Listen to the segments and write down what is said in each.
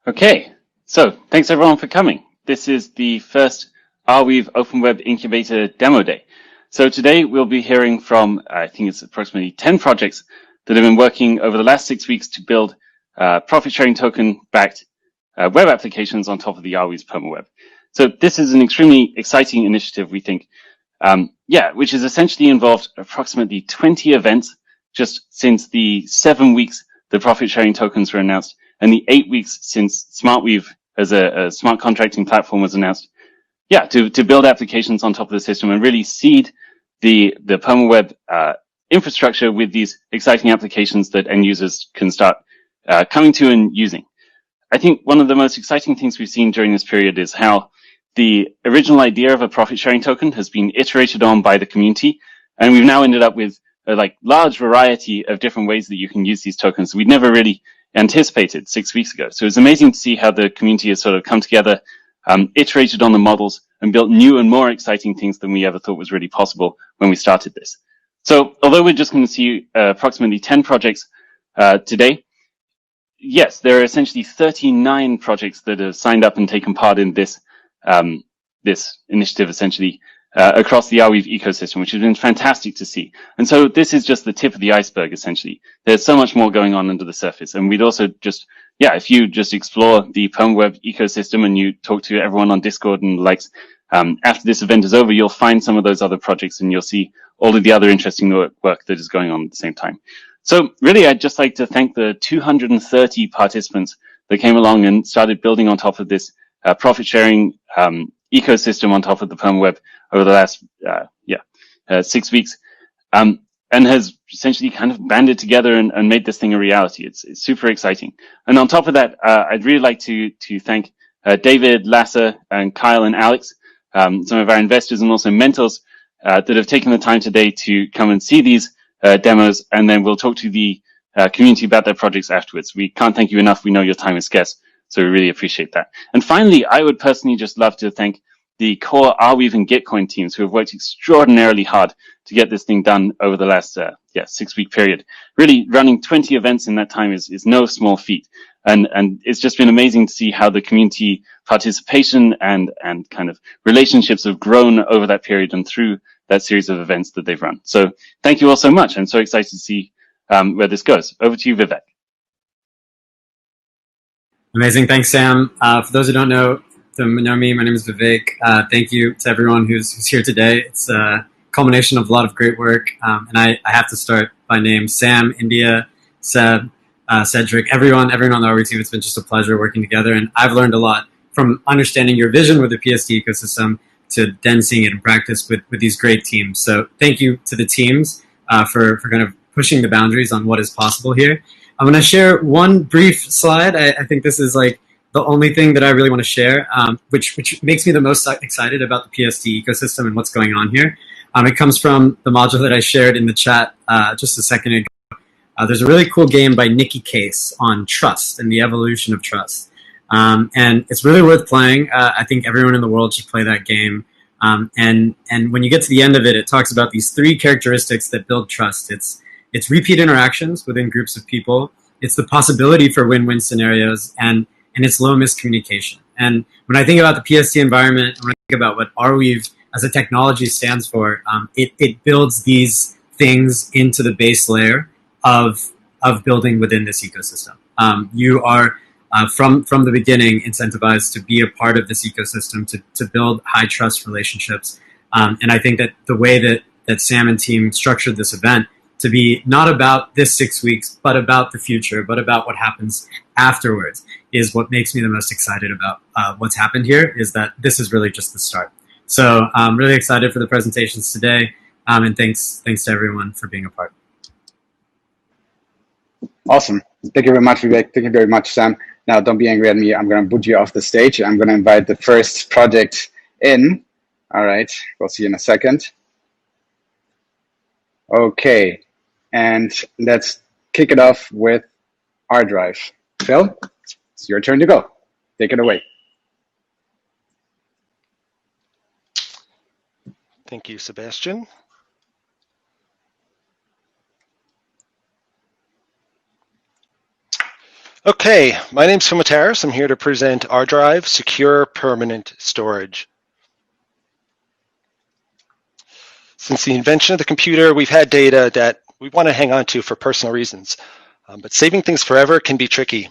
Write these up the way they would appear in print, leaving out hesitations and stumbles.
Okay, so thanks everyone for coming. This is the first Arweave Open Web Incubator demo day. So today we'll be hearing from, I think it's approximately 10 projects that have been working over the last 6 weeks to build profit sharing token backed web applications on top of the Arweave's PermaWeb. So this is an extremely exciting initiative, we think, which has essentially involved approximately 20 events just since the 7 weeks the profit sharing tokens were announced and the 8 weeks since SmartWeave as a smart contracting platform was announced. Yeah, to build applications on top of the system and really seed the PermaWeb infrastructure with these exciting applications that end users can start coming to and using. I think one of the most exciting things we've seen during this period is how the original idea of a profit sharing token has been iterated on by the community, and we've now ended up with a large variety of different ways that you can use these tokens we'd never really anticipated 6 weeks ago. So it's amazing to see how the community has sort of come together, iterated on the models, and built new and more exciting things than we ever thought was really possible when we started this. So although we're just going to see approximately 10 projects today, yes, there are essentially 39 projects that have signed up and taken part in this this initiative, essentially, across the Arweave ecosystem, which has been fantastic to see. And so this is just the tip of the iceberg, essentially. There's so much more going on under the surface. And we'd also just, if you just explore the PermaWeb ecosystem and you talk to everyone on Discord and the likes, after this event is over, you'll find some of those other projects and you'll see all of the other interesting work that is going on at the same time. So really, I'd just like to thank the 230 participants that came along and started building on top of this profit sharing ecosystem on top of the PermaWeb over the last 6 weeks, and has essentially kind of banded together and made this thing a reality. It's super exciting. And on top of that, I'd really like to thank David, Lasser, and Kyle and Alex, some of our investors and also mentors that have taken the time today to come and see these demos, and then we'll talk to the community about their projects afterwards. We can't thank you enough. We know your time is scarce, so we really appreciate that. And finally, I would personally just love to thank the core Arweave and Gitcoin teams who have worked extraordinarily hard to get this thing done over the last 6-week period. Really, running 20 events in that time is no small feat. And it's just been amazing to see how the community participation and kind of relationships have grown over that period and through that series of events that they've run. So thank you all so much. I'm so excited to see where this goes. Over to you, Vivek. Amazing. Thanks, Sam. For those who don't know me, my name is Vivek. Thank you to everyone who's here today. It's a culmination of a lot of great work. And I have to start by name: Sam, India, Seb, Cedric, everyone on the Arweave team. It's been just a pleasure working together. And I've learned a lot from understanding your vision with the PST ecosystem to then seeing it in practice with these great teams. So thank you to the teams for kind of pushing the boundaries on what is possible here. I'm going to share one brief slide. I think this is like the only thing that I really want to share, which makes me the most excited about the PST ecosystem and what's going on here. It comes from the module that I shared in the chat just a second ago. There's a really cool game by Nikki Case on trust and the evolution of trust. And it's really worth playing. I think everyone in the world should play that game. And when you get to the end of it, it talks about these 3 characteristics that build trust. It's repeat interactions within groups of people. It's the possibility for win-win scenarios, and it's low miscommunication. And when I think about the PST environment, when I think about what Arweave as a technology stands for, it builds these things into the base layer of building within this ecosystem. You are from the beginning incentivized to be a part of this ecosystem, to build high trust relationships. And I think that the way that Sam and team structured this event to be not about this 6 weeks, but about the future, but about what happens afterwards, is what makes me the most excited about what's happened here, is that this is really just the start. So I'm really excited for the presentations today, and thanks to everyone for being a part. Awesome. Thank you very much, Vivek. Thank you very much, Sam. Now, don't be angry at me. I'm going to boot you off the stage. I'm going to invite the first project in. All right. We'll see you in a second. Okay. And let's kick it off with Arweave. Phil, it's your turn to go. Take it away. Thank you, Sebastian. Okay, my name's Phil Mataris. I'm here to present Arweave Secure Permanent Storage. Since the invention of the computer, we've had data that we want to hang on to for personal reasons, but saving things forever can be tricky.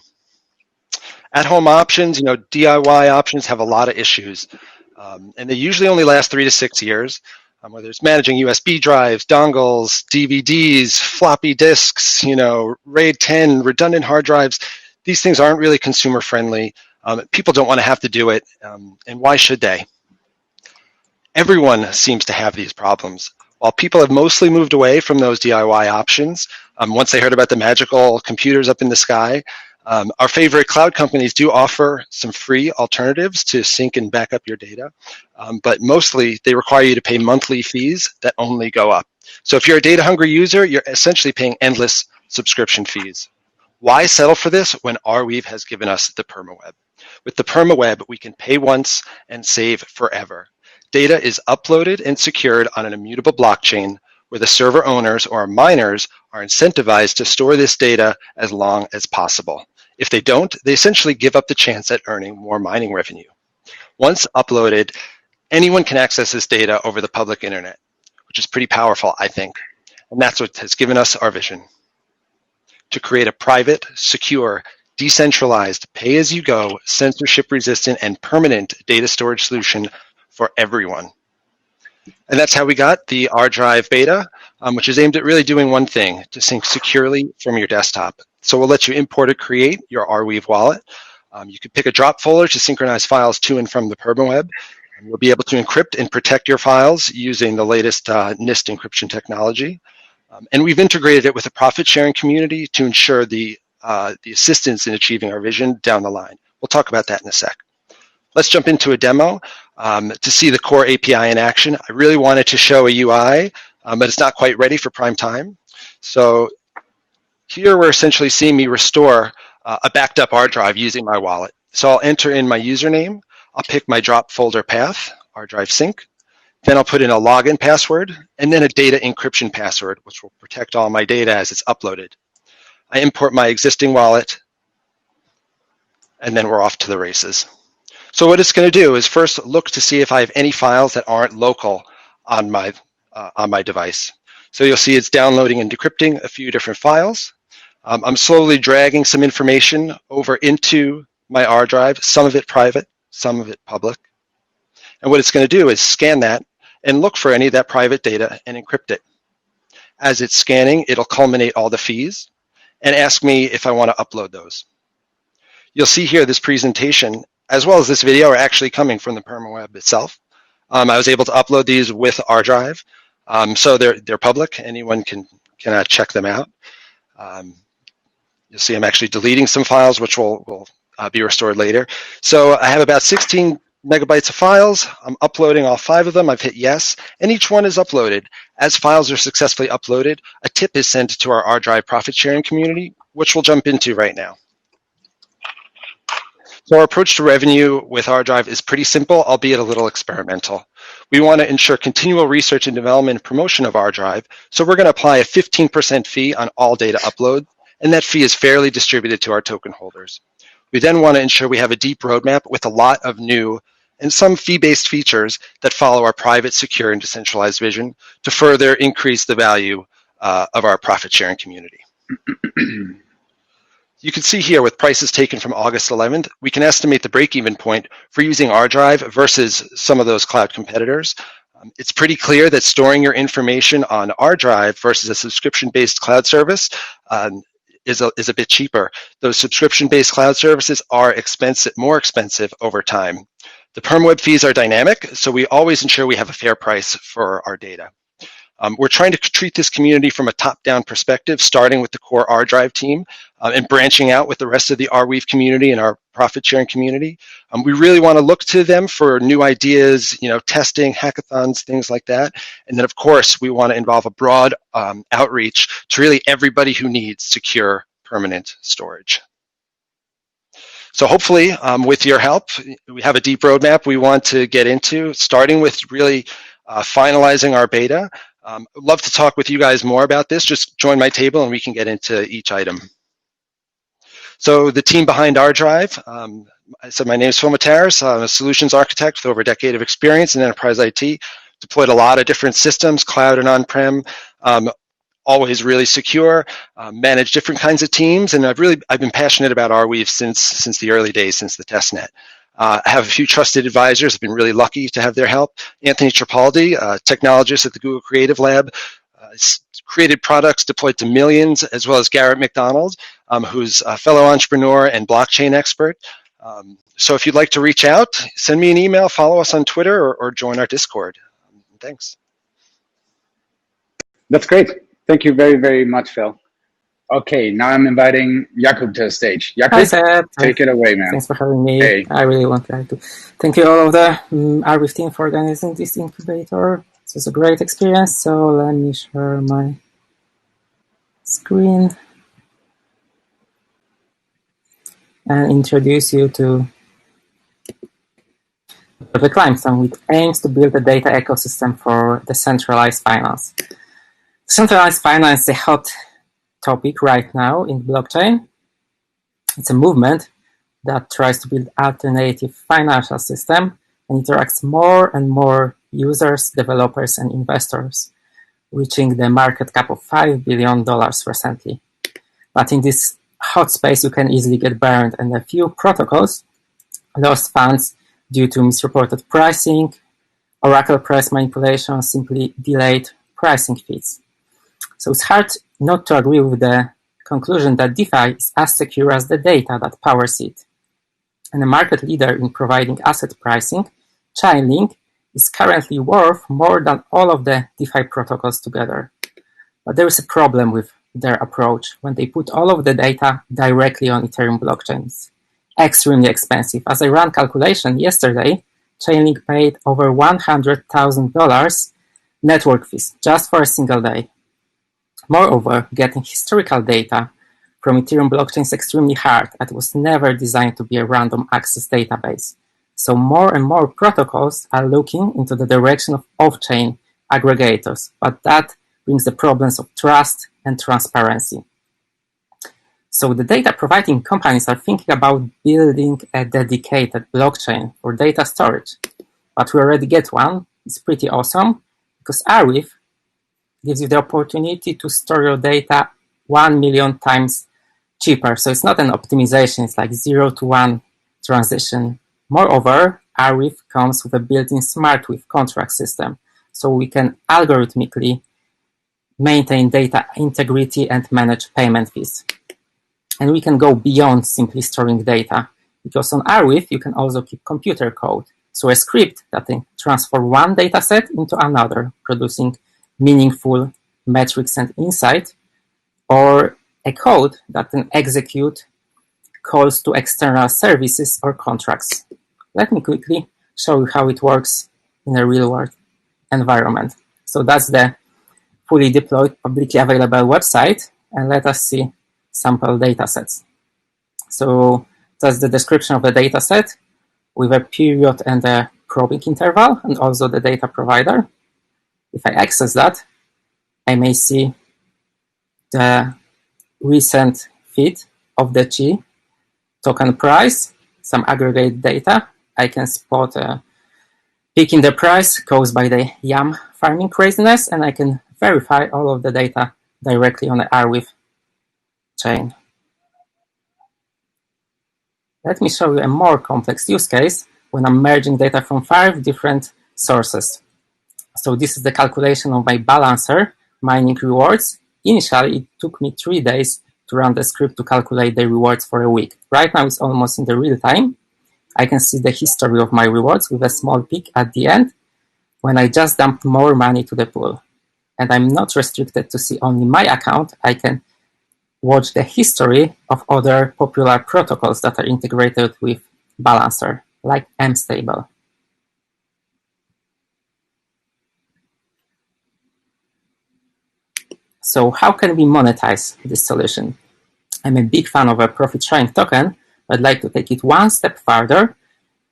At-home options, DIY options have a lot of issues, and they usually only last 3 to 6 years. Whether it's managing USB drives, dongles, DVDs, floppy disks, RAID 10, redundant hard drives, these things aren't really consumer friendly. People don't want to have to do it, and why should they? Everyone seems to have these problems. While people have mostly moved away from those DIY options, once they heard about the magical computers up in the sky, our favorite cloud companies do offer some free alternatives to sync and back up your data, but mostly they require you to pay monthly fees that only go up. So if you're a data-hungry user, you're essentially paying endless subscription fees. Why settle for this when Arweave has given us the PermaWeb? With the PermaWeb, we can pay once and save forever. Data is uploaded and secured on an immutable blockchain where the server owners or miners are incentivized to store this data as long as possible. If they don't, they essentially give up the chance at earning more mining revenue. Once uploaded, anyone can access this data over the public internet, which is pretty powerful, I think. And that's what has given us our vision: to create a private, secure, decentralized, pay-as-you-go, censorship-resistant, and permanent data storage solution for everyone. And that's how we got the Arweave beta, which is aimed at really doing one thing: to sync securely from your desktop. So we'll let you import or create your Arweave wallet. You could pick a drop folder to synchronize files to and from the PermaWeb. And you'll be able to encrypt and protect your files using the latest NIST encryption technology. And we've integrated it with a profit-sharing community to ensure the assistance in achieving our vision down the line. We'll talk about that in a sec. Let's jump into a demo to see the core API in action. I really wanted to show a UI, but it's not quite ready for prime time. So here we're essentially seeing me restore a backed up Arweave using my wallet. So I'll enter in my username. I'll pick my drop folder path, Arweave sync. Then I'll put in a login password and then a data encryption password, which will protect all my data as it's uploaded. I import my existing wallet, and then we're off to the races. So what it's going to do is first look to see if I have any files that aren't local on my device. So you'll see it's downloading and decrypting a few different files. I'm slowly dragging some information over into my Arweave, some of it private, some of it public. And what it's going to do is scan that and look for any of that private data and encrypt it. As it's scanning, it'll culminate all the fees and ask me if I want to upload those. You'll see here this presentation, as well as this video, are actually coming from the PermaWeb itself. I was able to upload these with Arweave, so they're public. Anyone can check them out. You'll see I'm actually deleting some files, which will be restored later. So I have about 16 megabytes of files. I'm uploading all 5 of them. I've hit yes, and each one is uploaded. As files are successfully uploaded, a tip is sent to our Arweave profit sharing community, which we'll jump into right now. So our approach to revenue with Arweave is pretty simple, albeit a little experimental. We want to ensure continual research and development and promotion of Arweave, so we're going to apply a 15% fee on all data upload, and that fee is fairly distributed to our token holders. We then want to ensure we have a deep roadmap with a lot of new and some fee-based features that follow our private, secure, and decentralized vision to further increase the value of our profit-sharing community. You can see here with prices taken from August 11th, we can estimate the break-even point for using Arweave versus some of those cloud competitors. It's pretty clear that storing your information on Arweave versus a subscription-based cloud service is a bit cheaper. Those subscription-based cloud services are more expensive over time. The PermaWeb fees are dynamic, so we always ensure we have a fair price for our data. We're trying to treat this community from a top-down perspective, starting with the core Arweave team and branching out with the rest of the Arweave community and our profit-sharing community. We really want to look to them for new ideas, testing, hackathons, things like that. And then, of course, we want to involve a broad outreach to really everybody who needs secure, permanent storage. So hopefully, with your help, we have a deep roadmap we want to get into, starting with really finalizing our beta. I'd love to talk with you guys more about this. Just join my table and we can get into each item. So the team behind Arweave, so my name is Phil Materis. I'm a solutions architect with over a decade of experience in enterprise IT. Deployed a lot of different systems, cloud and on-prem, always really secure, manage different kinds of teams, and I've been passionate about Arweave since the early days, since the testnet. I have a few trusted advisors. I've been really lucky to have their help. Anthony Tripaldi, a technologist at the Google Creative Lab, created products deployed to millions, as well as Garrett McDonald, who's a fellow entrepreneur and blockchain expert. So if you'd like to reach out, send me an email, follow us on Twitter, or join our Discord. Thanks. That's great. Thank you very, very much, Phil. Okay, now I'm inviting Jakub to the stage. Jakub, take it away, man. Thanks for having me. Hey. I really want to thank you all of the Arweave team for organizing this incubator. It was a great experience. So let me share my screen and introduce you to Project Limestone, which aims to build a data ecosystem for decentralized finance. Decentralized finance is a hot topic right now in blockchain. It's a movement that tries to build alternative financial system and interacts more and more users, developers, and investors, reaching the market cap of $5 billion recently. But in this hot space, you can easily get burned, and a few protocols lost funds due to misreported pricing, Oracle price manipulation, simply delayed pricing feeds. So it's hard not to agree with the conclusion that DeFi is as secure as the data that powers it. And a market leader in providing asset pricing, Chainlink is currently worth more than all of the DeFi protocols together. But there is a problem with their approach when they put all of the data directly on Ethereum blockchains. Extremely expensive. As I ran calculation yesterday, Chainlink paid over $100,000 network fees just for a single day. Moreover, getting historical data from Ethereum blockchain is extremely hard, and it was never designed to be a random access database. So more and more protocols are looking into the direction of off-chain aggregators, but that brings the problems of trust and transparency. So the data providing companies are thinking about building a dedicated blockchain for data storage, but we already get one. It's pretty awesome because Arweave gives you the opportunity to store your data 1 million times cheaper. So it's not an optimization, it's like 0 to 1 transition. Moreover, Arweave comes with a built-in SmartWeave contract system, so we can algorithmically maintain data integrity and manage payment fees. And we can go beyond simply storing data, because on Arweave you can also keep computer code. So a script that can transfer one dataset into another, producing meaningful metrics and insight, or a code that can execute calls to external services or contracts. Let me quickly show you how it works in a real-world environment. So that's the fully deployed, publicly available website, and let us see sample datasets. So that's the description of the dataset with a period and a probing interval, and also the data provider. If I access that, I may see the recent feed of the Chi token price, some aggregate data. I can spot a peak in the price caused by the YAM farming craziness, and I can verify all of the data directly on the Arweave chain. Let me show you a more complex use case when I'm merging data from 5 different sources. So this is the calculation of my balancer mining rewards. Initially, it took me 3 days to run the script to calculate the rewards for a week. Right now, it's almost in the real time. I can see the history of my rewards with a small peak at the end when I just dumped more money to the pool. And I'm not restricted to see only my account. I can watch the history of other popular protocols that are integrated with Balancer, like mstable. So how can we monetize this solution? I'm a big fan of a profit-sharing token. I'd like to take it one step further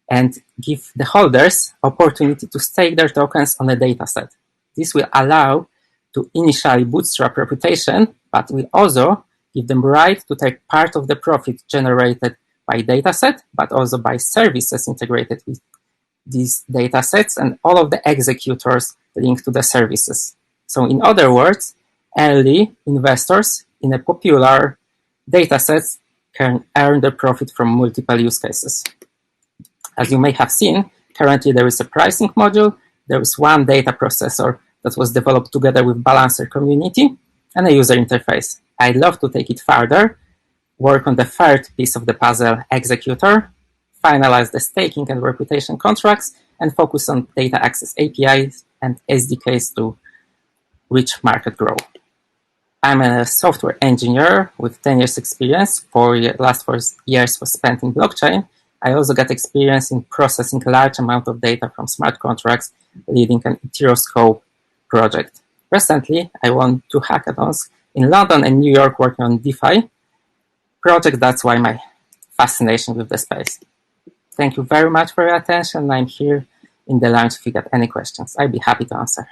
and give the holders opportunity to stake their tokens on a dataset. This will allow to initially bootstrap reputation, but will also give them right to take part of the profit generated by dataset, but also by services integrated with these datasets and all of the executors linked to the services. So in other words, early investors in a popular dataset can earn the profit from multiple use cases. As you may have seen, currently there is a pricing module, there is one data processor that was developed together with Balancer community, and a user interface. I'd love to take it further, work on the third piece of the puzzle, executor, finalize the staking and reputation contracts, and focus on data access APIs and SDKs to reach market growth. I'm a software engineer with 10 years experience. Last 4 years was spent in blockchain. I also got experience in processing a large amount of data from smart contracts, leading an Ethereoscope project. Recently, I won 2 hackathons in London and New York working on DeFi project. That's why my fascination with the space. Thank you very much for your attention. I'm here in the lounge if you got any questions. I'd be happy to answer.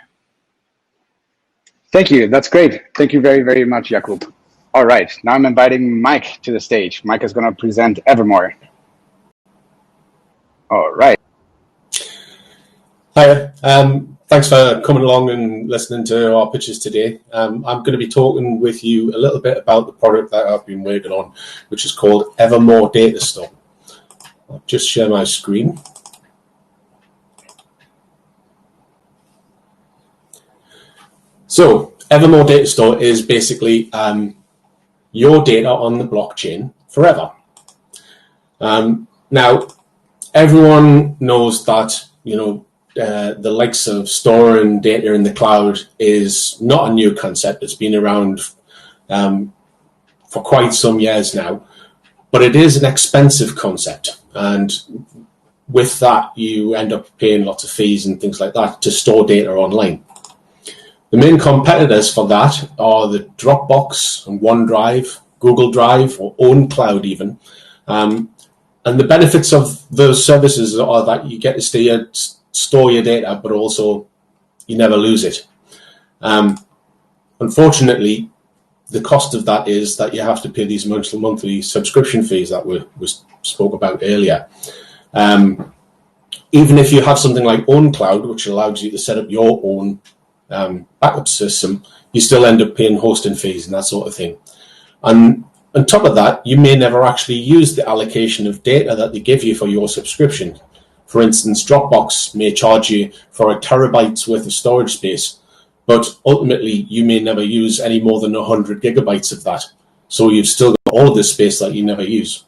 Thank you. That's great. Thank you very, very much, Jakub. All right. Now I'm inviting Mike to the stage. Mike is going to present Evermore. All right. Hiya. Thanks for coming along and listening to our pitches today. I'm going to be talking with you a little bit about the product that I've been working on, which is called Evermore Data Store. I'll just share my screen. So Evermore Data Store is basically your data on the blockchain forever. Now, everyone knows that, the likes of storing data in the cloud is not a new concept. It's been around for quite some years now, but it is an expensive concept. And with that, you end up paying lots of fees and things like that to store data online. The main competitors for that are the Dropbox and OneDrive, Google Drive, or OwnCloud even. And the benefits of those services are that you get to store your data, but also you never lose it. Unfortunately, the cost of that is that you have to pay these monthly subscription fees that we spoke about earlier. Even if you have something like OwnCloud, which allows you to set up your own backup system, you still end up paying hosting fees and that sort of thing. And on top of that, you may never actually use the allocation of data that they give you for your subscription. For instance, Dropbox may charge you for 1 terabyte worth of storage space, but ultimately you may never use any more than 100 gigabytes of that. So you've still got all of this space that you never use.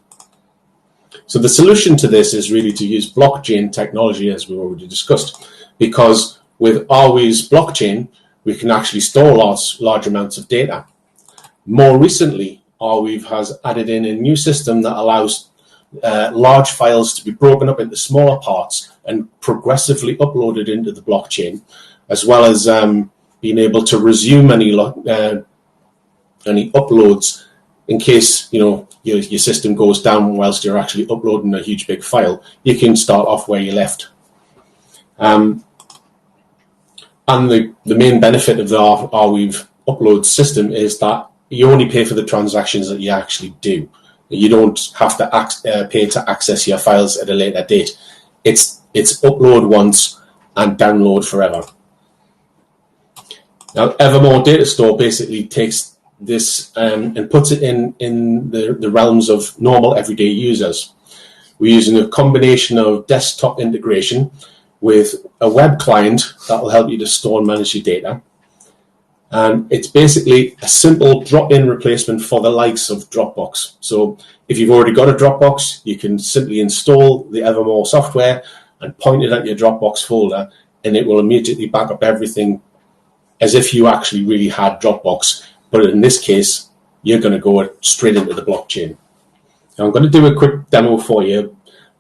So the solution to this is really to use blockchain technology, as we already discussed, because with Arweave's blockchain, we can actually store large amounts of data. More recently, Arweave has added in a new system that allows large files to be broken up into smaller parts and progressively uploaded into the blockchain, as well as being able to resume any uploads in case your system goes down whilst you're actually uploading a huge big file. You can start off where you left. And the main benefit of the Arweave upload system is that you only pay for the transactions that you actually do. You don't have to pay to access your files at a later date. It's upload once and download forever. Now, Evermore Data Store basically takes this and puts it in the realms of normal everyday users. We're using a combination of desktop integration with a web client that will help you to store and manage your data. And it's basically a simple drop-in replacement for the likes of Dropbox. So if you've already got a Dropbox, you can simply install the Evermore software and point it at your Dropbox folder, and it will immediately back up everything as if you actually really had Dropbox. But in this case, you're going to go straight into the blockchain. Now, I'm going to do a quick demo for you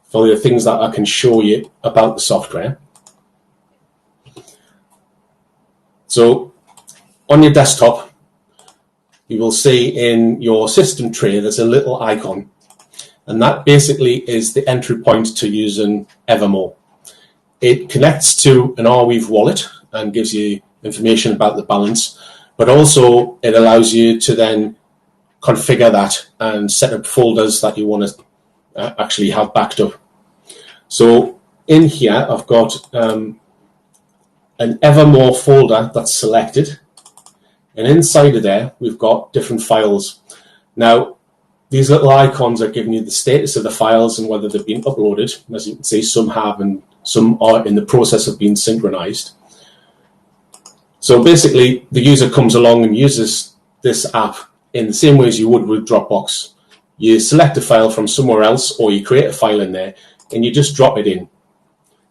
for the things that I can show you about the software. So on your desktop, you will see in your system tray, there's a little icon, and that basically is the entry point to using Evermore. It connects to an Arweave wallet and gives you information about the balance, but also it allows you to then configure that and set up folders that you want to actually have backed up. So in here, I've got an Evermore folder that's selected. And inside of there, we've got different files. Now, these little icons are giving you the status of the files and whether they've been uploaded. As you can see, some have and some are in the process of being synchronized. So basically, the user comes along and uses this app in the same way as you would with Dropbox. You select a file from somewhere else, or you create a file in there, and you just drop it in.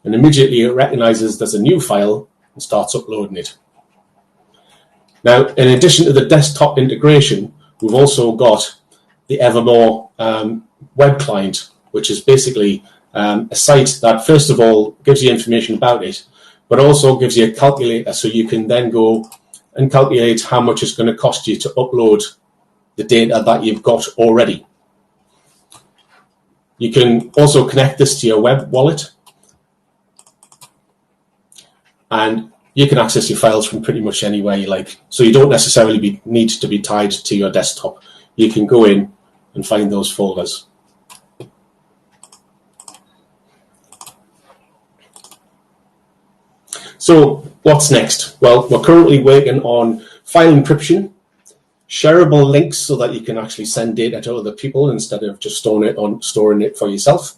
And immediately it recognizes there's a new file and starts uploading it. Now, in addition to the desktop integration, we've also got the Evermore web client, which is basically a site that, first of all, gives you information about it, but also gives you a calculator so you can then go and calculate how much it's going to cost you to upload the data that you've got already. You can also connect this to your web wallet, and you can access your files from pretty much anywhere you like. So you don't necessarily need to be tied to your desktop. You can go in and find those folders. So what's next? Well, we're currently working on file encryption, shareable links so that you can actually send data to other people instead of just storing it for yourself.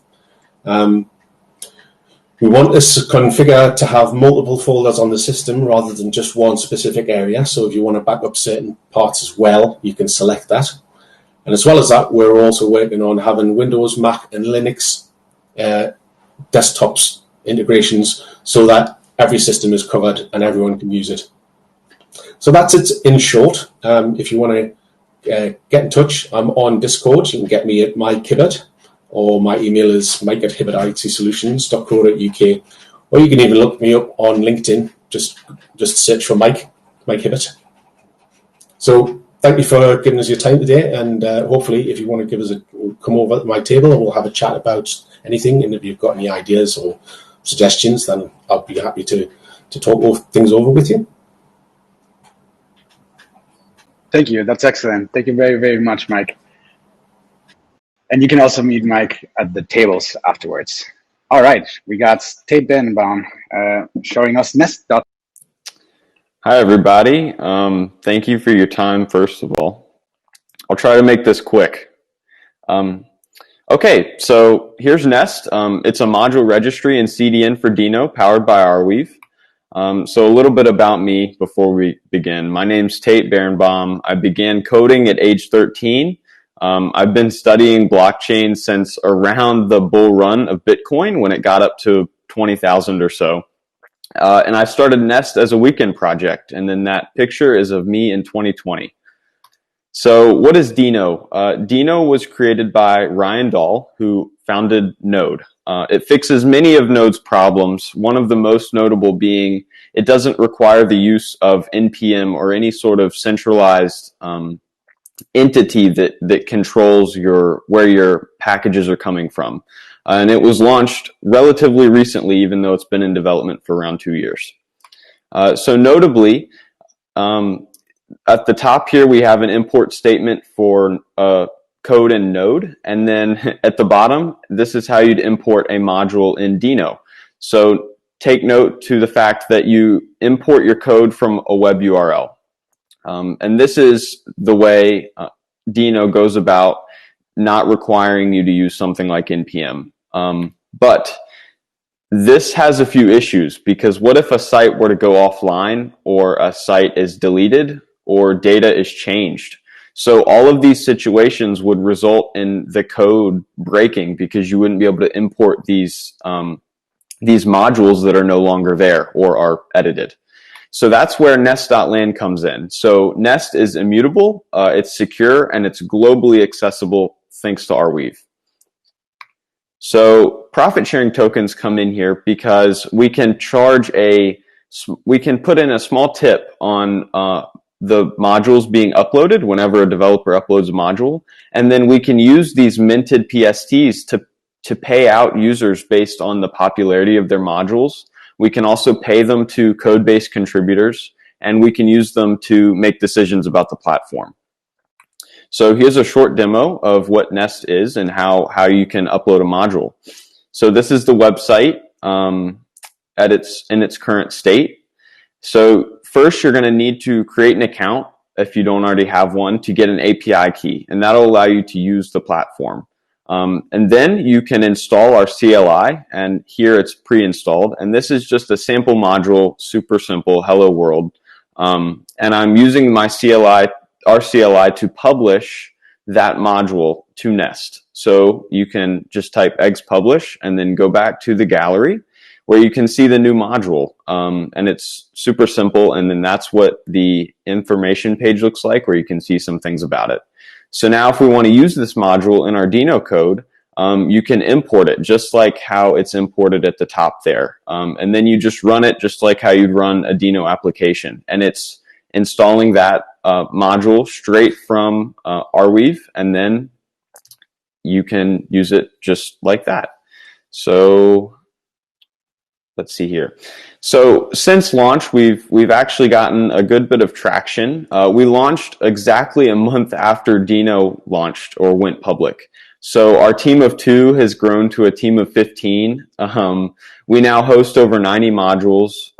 We want this configure to have multiple folders on the system rather than just one specific area. So if you want to back up certain parts as well, you can select that. And as well as that, we're also working on having Windows, Mac, and Linux desktops integrations so that every system is covered and everyone can use it. So that's it in short. If you want to get in touch, I'm on Discord. You can get me at mykibbert, or my email is mike@hibbertitsolutions.co.uk, or you can even look me up on LinkedIn. Just search for Mike Hibbert. So thank you for giving us your time today, and hopefully if you want to come over to my table and we'll have a chat about anything, and if you've got any ideas or suggestions, then I'll be happy to talk things over with you. Thank you. That's excellent. Thank you very, very much, Mike. And you can also meet Mike at the tables afterwards. All right, we got Tate Birnbaum showing us Nest. Hi, everybody. Thank you for your time, first of all. I'll try to make this quick. Okay, so here's Nest. It's a module registry and CDN for Dino powered by Arweave. So a little bit about me before we begin. My name's Tate Birnbaum. I began coding at age 13. I've been studying blockchain since around the bull run of Bitcoin when it got up to 20,000 or so. And I started Nest as a weekend project. And then that picture is of me in 2020. So what is Dino? Dino was created by Ryan Dahl, who founded Node. It fixes many of Node's problems, one of the most notable being it doesn't require the use of NPM or any sort of centralized entity that controls where your packages are coming from. And it was launched relatively recently, even though it's been in development for around 2 years. So notably, at the top here, we have an import statement for code in Node. And then at the bottom, this is how you'd import a module in Dino. So take note to the fact that you import your code from a web URL. And this is the way Dino goes about not requiring you to use something like NPM. But this has a few issues, because what if a site were to go offline, or a site is deleted, or data is changed? So all of these situations would result in the code breaking, because you wouldn't be able to import these modules that are no longer there or are edited. So that's where Nest.land comes in. So Nest is immutable, it's secure, and it's globally accessible thanks to Arweave. So profit sharing tokens come in here because we can we can put in a small tip on the modules being uploaded whenever a developer uploads a module, and then we can use these minted PSTs to pay out users based on the popularity of their modules. We can also pay them to code-based contributors, and we can use them to make decisions about the platform. So here's a short demo of what Nest is and how you can upload a module. So this is the website in its current state. So first, you're going to need to create an account if you don't already have one to get an API key, and that'll allow you to use the platform. And then you can install our CLI, and here it's pre-installed. And this is just a sample module, super simple, hello world. And I'm using my our CLI to publish that module to Nest. So you can just type eggs publish and then go back to the gallery where you can see the new module. And it's super simple. And then that's what the information page looks like, where you can see some things about it. So now if we want to use this module in our Dino code, you can import it just like how it's imported at the top there. And then you just run it just like how you'd run a Dino application. And it's installing that module straight from Arweave, and then you can use it just like that. So let's see here. So since launch, we've actually gotten a good bit of traction. We launched exactly a month after Dino launched or went public. So our team of 2 has grown to a team of 15. We now host over 90 modules,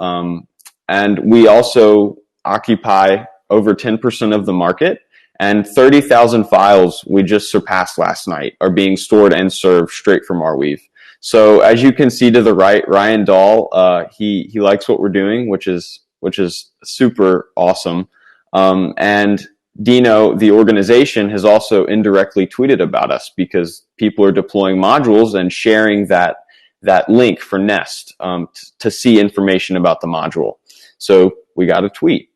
and we also occupy over 10% of the market, and 30,000 files we just surpassed last night are being stored and served straight from Arweave. So as you can see to the right, Ryan Dahl, he likes what we're doing, which is super awesome. And Dino, the organization, has also indirectly tweeted about us because people are deploying modules and sharing that link for Nest to see information about the module. So we got a tweet.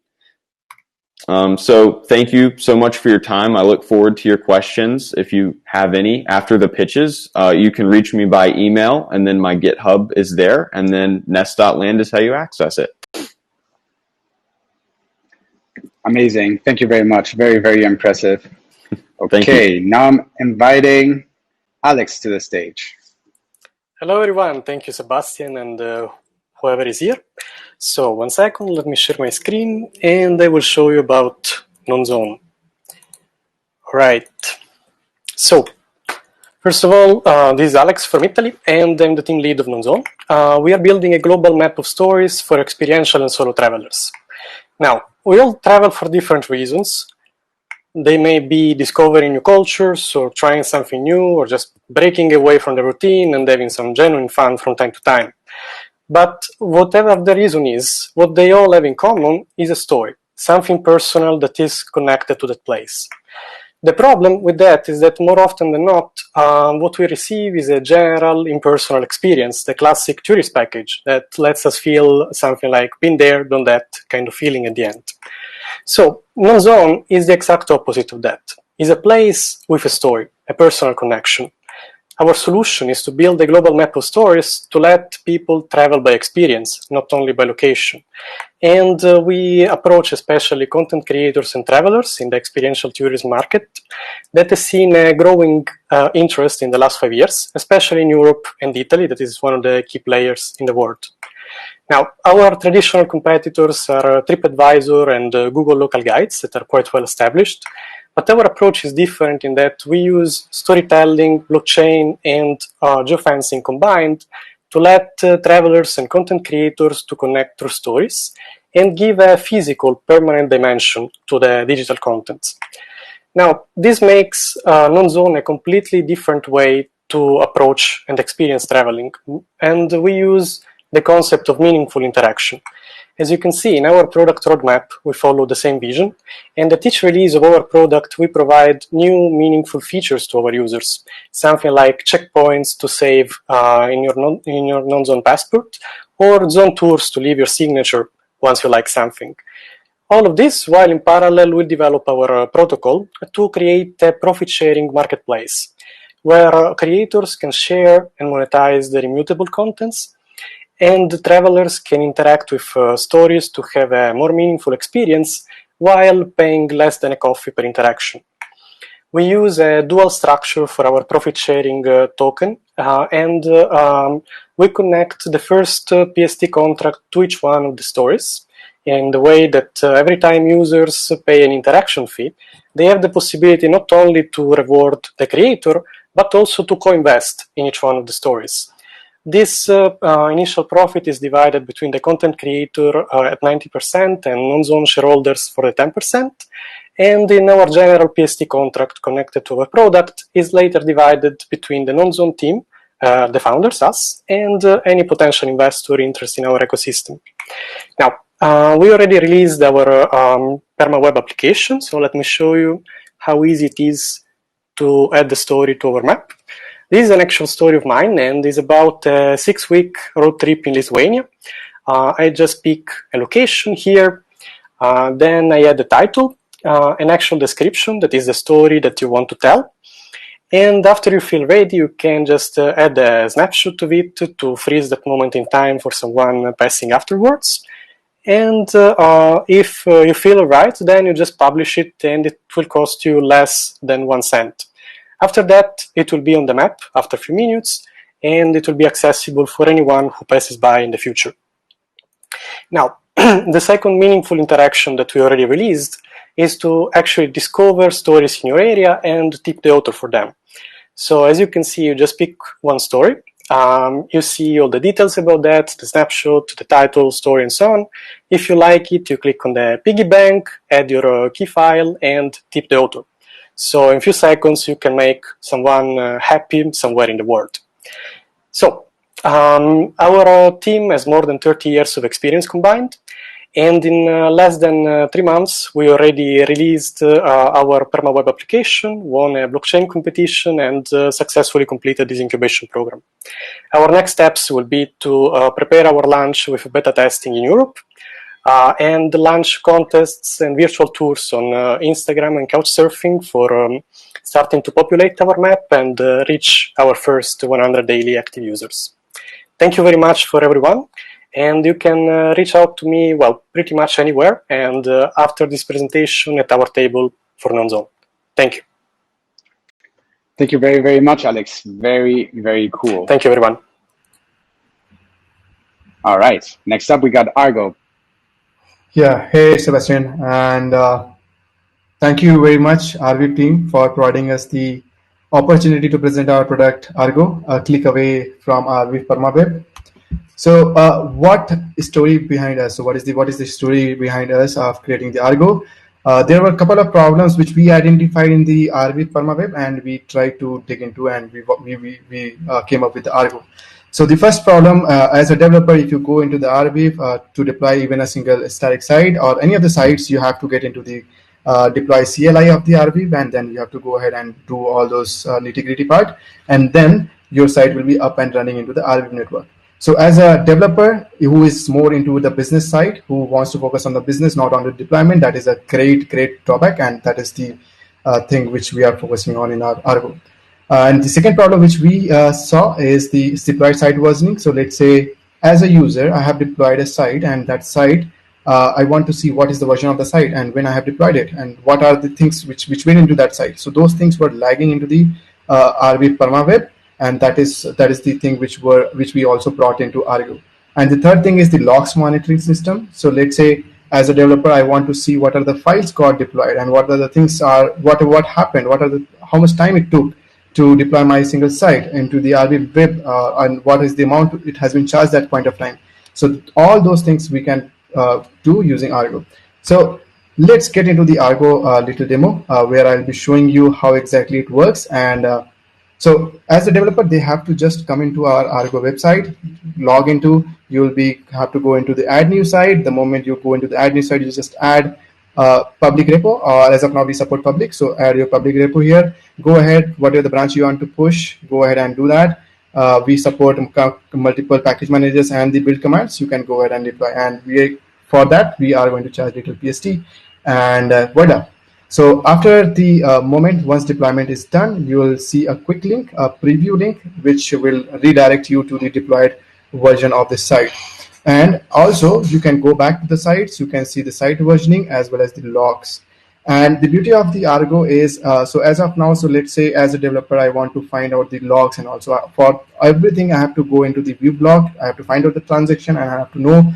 So thank you so much for your time. I look forward to your questions. If you have any after the pitches, you can reach me by email, and then my GitHub is there, and then nest.land is how you access it. Amazing. Thank you very much. Very, very impressive. Okay, now I'm inviting Alex to the stage. Hello, everyone. Thank you, Sebastian, and whoever is here. So 1 second, let me share my screen, and I will show you about NonZone. All right. So first of all, this is Alex from Italy, and I'm the team lead of NonZone. We are building a global map of stories for experiential and solo travelers. Now, we all travel for different reasons. They may be discovering new cultures, or trying something new, or just breaking away from the routine and having some genuine fun from time to time. But whatever the reason is, what they all have in common is a story, something personal that is connected to that place. The problem with that is that more often than not, what we receive is a general impersonal experience, the classic tourist package that lets us feel something like been there, done that kind of feeling at the end. So NonZone is the exact opposite of that. It's a place with a story, a personal connection. Our solution is to build a global map of stories to let people travel by experience, not only by location. And we approach especially content creators and travelers in the experiential tourism market that has seen a growing interest in the last 5 years, especially in Europe and Italy, that is one of the key players in the world. Now, our traditional competitors are TripAdvisor and Google Local Guides that are quite well established. But our approach is different in that we use storytelling, blockchain, and geofencing combined to let travelers and content creators to connect through stories and give a physical, permanent dimension to the digital content. Now, this makes NonZone a completely different way to approach and experience traveling, and we use the concept of meaningful interaction. As you can see, in our product roadmap, we follow the same vision, and at each release of our product, we provide new meaningful features to our users, something like checkpoints to save in your NonZone passport, or zone tours to leave your signature once you like something. All of this while in parallel we develop our protocol to create a profit-sharing marketplace, where creators can share and monetize their immutable contents, and travelers can interact with stories to have a more meaningful experience while paying less than a coffee per interaction. We use a dual structure for our profit-sharing token, and we connect the first PST contract to each one of the stories, in the way that every time users pay an interaction fee, they have the possibility not only to reward the creator, but also to co-invest in each one of the stories. This initial profit is divided between the content creator at 90% and non-zone shareholders for the 10%. And in our general PST contract connected to our product is later divided between the non-zone team, the founders, us, and any potential investor interested in our ecosystem. Now, we already released our PermaWeb application, so let me show you how easy it is to add the story to our map. This is an actual story of mine and is about a 6-week road trip in Lithuania. I just pick a location here, then I add the title, an actual description, that is the story that you want to tell. And after you feel ready, you can just add a snapshot of it to freeze that moment in time for someone passing afterwards. And if you feel right, then you just publish it and it will cost you less than 1 cent. After that, it will be on the map after a few minutes, and it will be accessible for anyone who passes by in the future. Now, the second meaningful interaction that we already released is to actually discover stories in your area and tip the author for them. So as you can see, you just pick one story. You see all the details about that, the snapshot, the title, story, and so on. If you like it, you click on the piggy bank, add your key file, and tip the author. So in a few seconds, you can make someone happy somewhere in the world. So our team has more than 30 years of experience combined. And in less than 3 months, we already released our PermaWeb application, won a blockchain competition, and successfully completed this incubation program. Our next steps will be to prepare our launch with beta testing in Europe, and launch contests and virtual tours on Instagram and Couchsurfing for starting to populate our map and reach our first 100 daily active users. Thank you very much for everyone. And you can reach out to me, well, pretty much anywhere, and after this presentation at our table for non-zone. Thank you. Thank you very, very much, Alex. Very, very cool. Thank you, everyone. All right. Next up, we got Argo. Yeah. Hey, Sebastian. And thank you very much, Arweave team, for providing us the opportunity to present our product, Argo, a click away from Arweave PermaWeb. So what is story behind us? So what is the story behind us of creating the Argo? There were a couple of problems which we identified in the Arweave PermaWeb, and we tried to dig into, and we came up with the Argo. So the first problem, as a developer, if you go into the Arweave to deploy even a single static site or any of the sites, you have to get into the deploy CLI of the Arweave, and then you have to go ahead and do all those nitty-gritty part, and then your site will be up and running into the Arweave network. So as a developer who is more into the business side, who wants to focus on the business, not on the deployment, that is a great drawback, and that is the thing which we are focusing on in our Argo. And the second problem which we saw is the deployed site versioning. So let's say as a user, I have deployed a site, and that site, I want to see what is the version of the site and when I have deployed it, and what are the things which went into that site. So those things were lagging into the Arweave PermaWeb. And that is the thing which we also brought into Argo. And the third thing is the logs monitoring system. So let's say as a developer, I want to see what are the files got deployed and what are the things are what happened, how much time it took to deploy my single site into the Arweave web, and what is the amount it has been charged at that point of time. So all those things we can do using Argo. So let's get into the Argo little demo where I'll be showing you how exactly it works. And so as a developer, they have to just come into our Argo website, log into, you'll have to go into the add new site. The moment you go into the add new site, you just add public repo, or as of now, we support public. So add your public repo here. Go ahead, whatever the branch you want to push, go ahead and do that. We support multiple package managers and the build commands. You can go ahead and deploy. And for that, we are going to charge little PST, and voila. So after the moment, once deployment is done, you will see a quick link, a preview link, which will redirect you to the deployed version of the site. And also you can go back to the sites, you can see the site versioning as well as the logs. And the beauty of the Argo is, so as of now, so let's say as a developer, I want to find out the logs, and also for everything, I have to go into the view log, I have to find out the transaction, and I have to know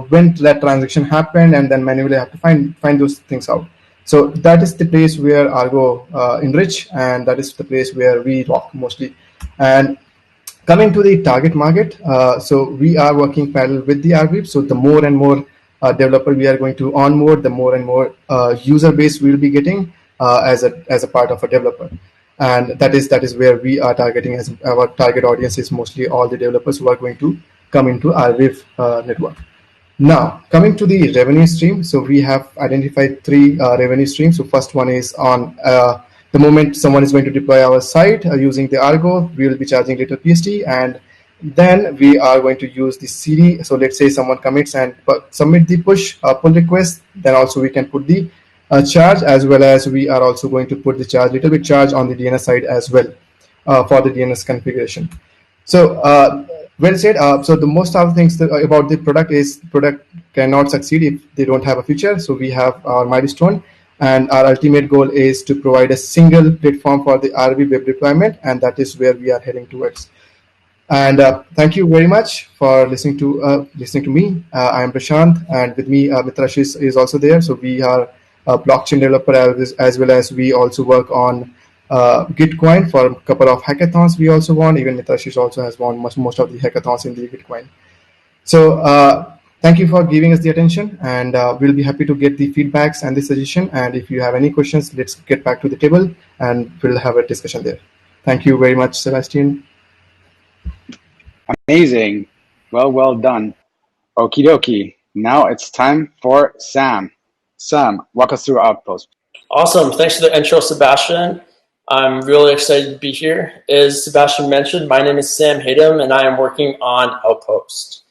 when that transaction happened, and then manually have to find those things out. So that is the place where Argo enrich, and that is the place where we rock mostly. And coming to the target market, so we are working parallel with the Arweave. So the more and more developer we are going to onboard, the more and more user base we will be getting as a part of a developer. And that is where we are targeting, as our target audience is mostly all the developers who are going to come into Arweave network. Now, coming to the revenue stream, so we have identified three revenue streams. So first one is on the moment someone is going to deploy our site using the Argo, we will be charging little PST, and then we are going to use the CD. So let's say someone commits and submit the pull request, then also we can put the charge, as well as we are also going to put the little bit charge on the DNS side as well for the DNS configuration. So well said. So the most of the things about the product is product cannot succeed if they don't have a feature. So we have our milestone, and our ultimate goal is to provide a single platform for the Arweave web deployment, and that is where we are heading towards. And thank you very much for listening to me. I am Prashant, and with me Mitrash is also there. So we are a blockchain developer, as well as we also work on Gitcoin for a couple of hackathons we also won. Even Mitrash also has won most of the hackathons in the Gitcoin. So thank you for giving us the attention, and we'll be happy to get the feedbacks and the suggestion. And if you have any questions, let's get back to the table and we'll have a discussion there. Thank you very much, Sebastian. Amazing. Well done. Okie dokie. Now it's time for Sam. Sam, walk us through Outpost. Awesome. Thanks for the intro, Sebastian. I'm really excited to be here. As Sebastian mentioned, my name is Sam Hayden, and I am working on Outpost.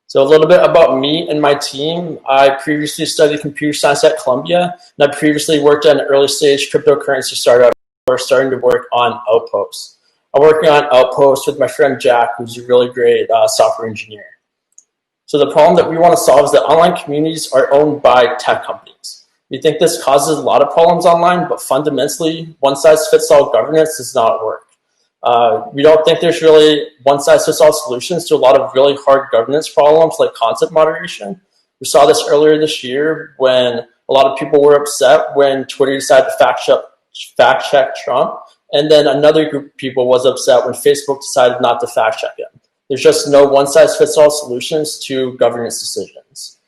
So a little bit about me and my team. I previously studied computer science at Columbia, and I previously worked at an early stage cryptocurrency startup before starting to work on Outpost. I'm working on Outpost with my friend Jack, who's a really great software engineer. So the problem that we want to solve is that online communities are owned by tech companies. We think this causes a lot of problems online, but fundamentally, one-size-fits-all governance does not work. We don't think there's really one-size-fits-all solutions to a lot of really hard governance problems like content moderation. We saw this earlier this year when a lot of people were upset when Twitter decided to fact check Trump, and then another group of people was upset when Facebook decided not to fact check him. There's just no one-size-fits-all solutions to governance decisions.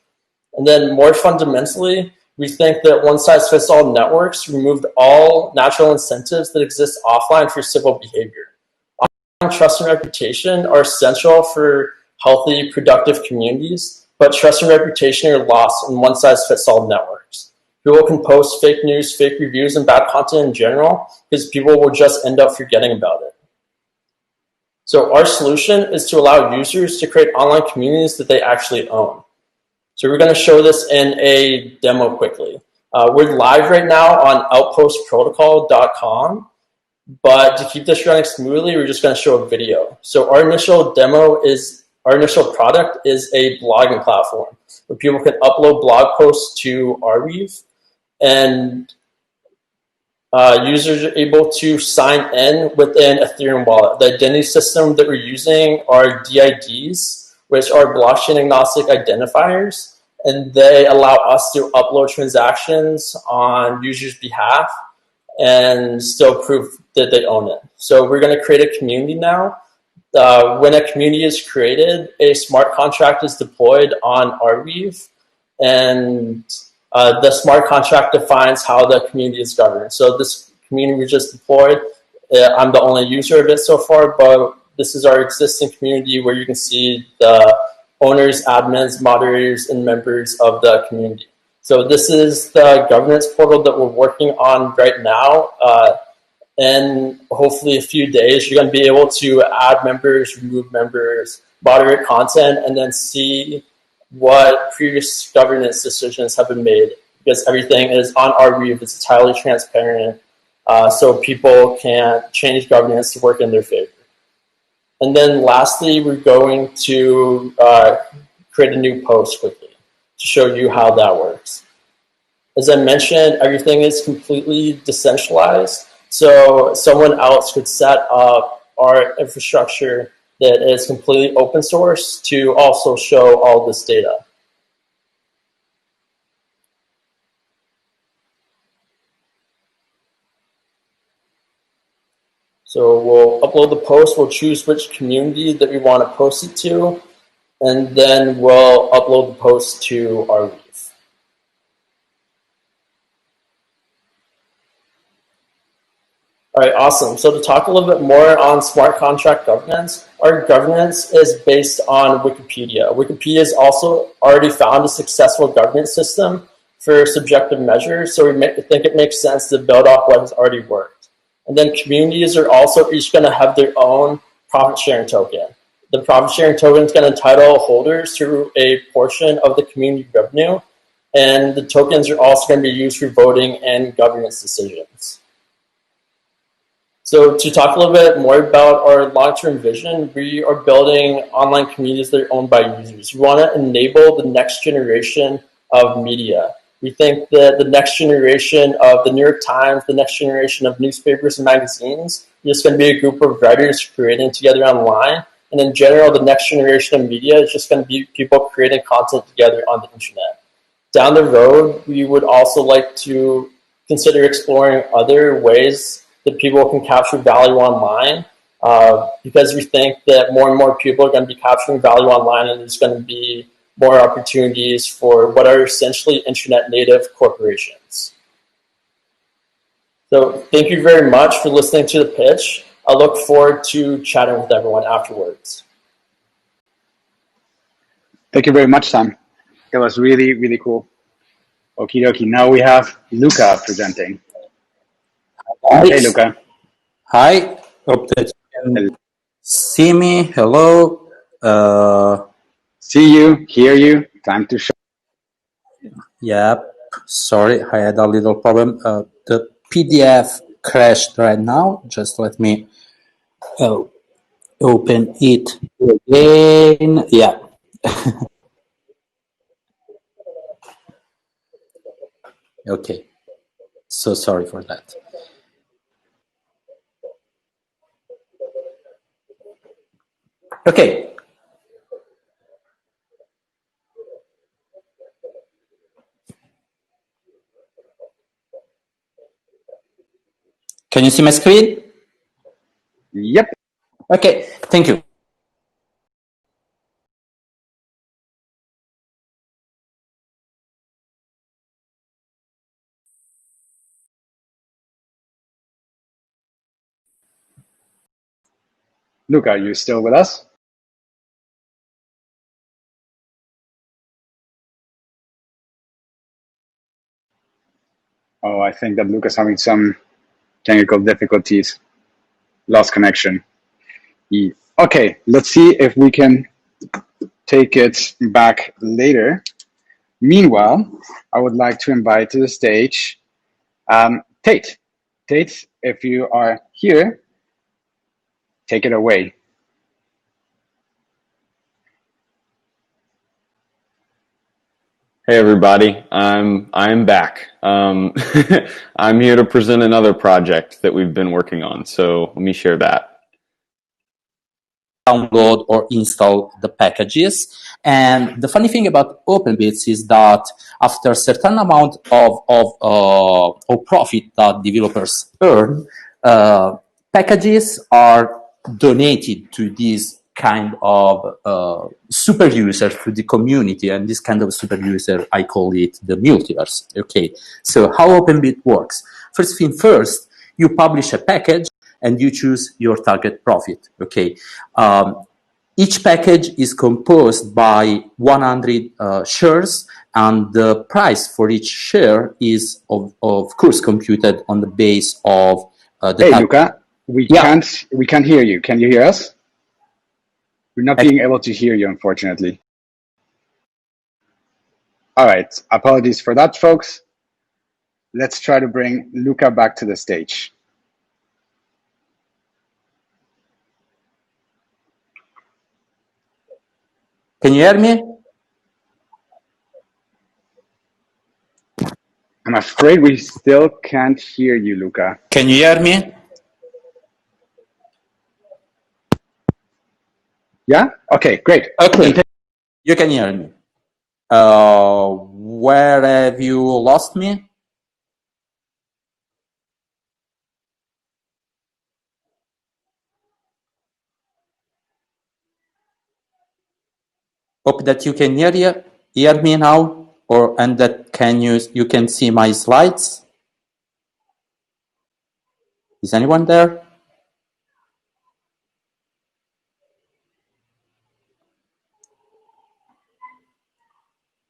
And then more fundamentally, we think that one-size-fits-all networks removed all natural incentives that exist offline for civil behavior. Online trust and reputation are essential for healthy, productive communities, but trust and reputation are lost in one-size-fits-all networks. People can post fake news, fake reviews, and bad content in general because people will just end up forgetting about it. So our solution is to allow users to create online communities that they actually own. So we're going to show this in a demo quickly. We're live right now on outpostprotocol.com, but to keep this running smoothly, we're just going to show a video. So our initial product is a blogging platform where people can upload blog posts to Arweave, and users are able to sign in with an Ethereum wallet. The identity system that we're using are DIDs, which are blockchain agnostic identifiers, and they allow us to upload transactions on users' behalf and still prove that they own it. So we're going to create a community now. When a community is created, a smart contract is deployed on Arweave, and the smart contract defines how the community is governed. So this community we just deployed, I'm the only user of it so far, but this is our existing community where you can see the owners, admins, moderators, and members of the community. So this is the governance portal that we're working on right now. And hopefully a few days, you're going to be able to add members, remove members, moderate content, and then see what previous governance decisions have been made, because everything is on Arweave. It's entirely transparent, so people can change governance to work in their favor. And then lastly, we're going to create a new post quickly to show you how that works. As I mentioned, everything is completely decentralized, so someone else could set up our infrastructure that is completely open source to also show all this data. So we'll upload the post, we'll choose which community that we want to post it to, and then we'll upload the post to Arweave. All right, awesome. So to talk a little bit more on smart contract governance, our governance is based on Wikipedia. Wikipedia has also already found a successful governance system for subjective measures, so we think it makes sense to build off what has already worked. And then communities are also each going to have their own profit sharing token. The profit sharing token is going to entitle holders to a portion of the community revenue, and the tokens are also going to be used for voting and governance decisions. So to talk a little bit more about our long-term vision, we are building online communities that are owned by users. We want to enable the next generation of media. We think that the next generation of the New York Times, the next generation of newspapers and magazines, is going to be a group of writers creating together online. And in general, the next generation of media is just going to be people creating content together on the internet. Down the road, we would also like to consider exploring other ways that people can capture value online, because we think that more and more people are going to be capturing value online, and there's going to be more opportunities for what are essentially internet native corporations. So thank you very much for listening to the pitch. I look forward to chatting with everyone afterwards. Thank you very much, Sam. It was really, really cool. Okie dokie. Now we have Luca presenting. Hey, Luca. Hi. Hope that you can see me. Hello. See you, hear you. Time to show. Yep. Sorry, I had a little problem. The PDF crashed right now. Just let me open it again. Yeah. Okay. So sorry for that. Okay. Can you see my screen? Yep. Okay. Thank you. Luca, are you still with us? Oh, I think that Luca's having some technical difficulties. Lost connection. Okay, let's see if we can take it back later. Meanwhile, I would like to invite to the stage Tate. Tate, if you are here, take it away. Hey everybody, I'm back. I'm here to present another project that we've been working on. So let me share that. Download or install the packages. And the funny thing about OpenBits is that after a certain amount of profit that developers earn, packages are donated to these kind of super users, to the community, and this kind of super user, I call it the multiverse. Okay, so how OpenBit works? First thing first, you publish a package and you choose your target profit. Okay, each package is composed by 100 shares, and the price for each share is of course computed on the base of the. Hey, Luca, we can't hear you. Can you hear us? We're not being able to hear you, unfortunately. All right, apologies for that, folks. Let's try to bring Luca back to the stage. Can you hear me? I'm afraid we still can't hear you, Luca. Can you hear me? Yeah? Okay, great. Okay, you can hear me. Where have you lost me? Hope that you can hear me now, and that you can see my slides. Is anyone there?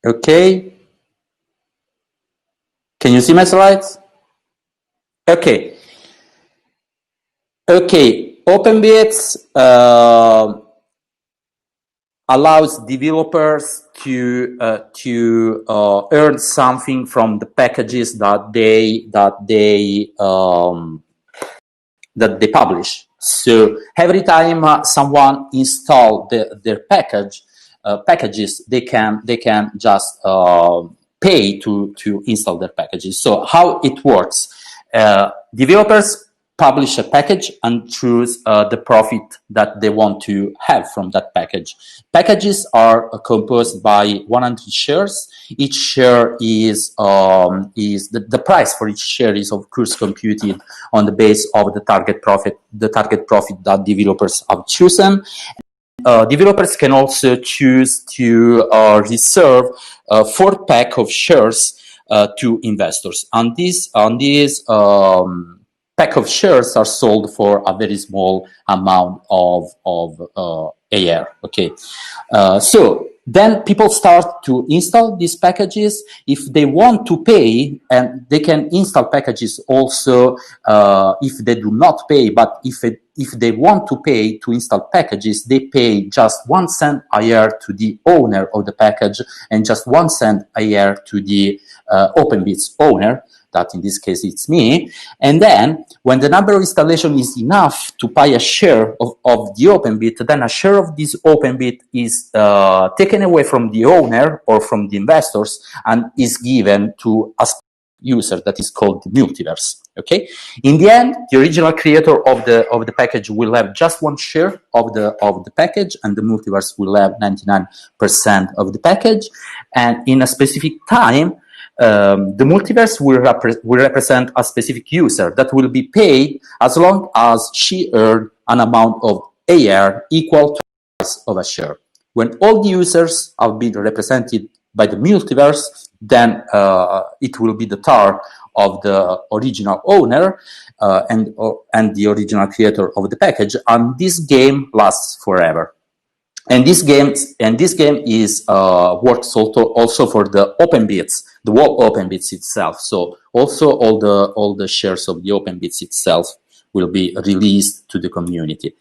Okay. Can you see my slides? Okay. Okay. OpenBits allows developers to earn something from the packages that they publish. So every time someone install their packages, they can just pay to install their packages. So how it works? Developers publish a package and choose the profit that they want to have from that package. Packages are composed by 100 shares. Each share is the price for each share is of course computed on the base of the target profit that developers have chosen. Developers can also choose to reserve 4 pack of shares to investors. And these pack of shares are sold for a very small amount of AR. Okay, so then people start to install these packages. If they want to pay, and they can install packages also if they do not pay, but if they want to pay to install packages, they pay just 1 cent a year to the owner of the package and just 1 cent a year to the OpenBits owner, that in this case it's me. And then when the number of installation is enough to buy a share of the OpenBit, then a share of this OpenBit is taken away from the owner or from the investors and is given to a user that is called the multiverse. Okay. In the end, the original creator of the package will have just 1 share of the package, and the multiverse will have 99% of the package. And in a specific time, the multiverse will represent a specific user that will be paid as long as she earned an amount of AR equal to the price of a share. When all the users have been represented by the multiverse, then it will be the turn of the original owner and the original creator of the package, and this game lasts forever. And this game is works also for the OpenBits, the whole OpenBits itself. So also all the shares of the OpenBits itself will be released to the community.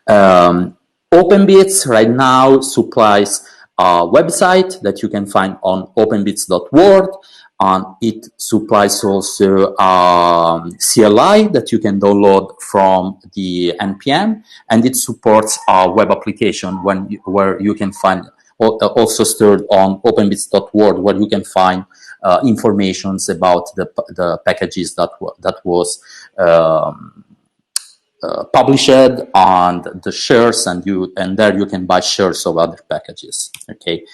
OpenBits right now supplies a website that you can find on openbits.world. It supplies also CLI that you can download from the NPM, and it supports a web application where you can find also stored on openbits.world, where you can find informations about the packages that was published and the shares, and there you can buy shares of other packages. Okay.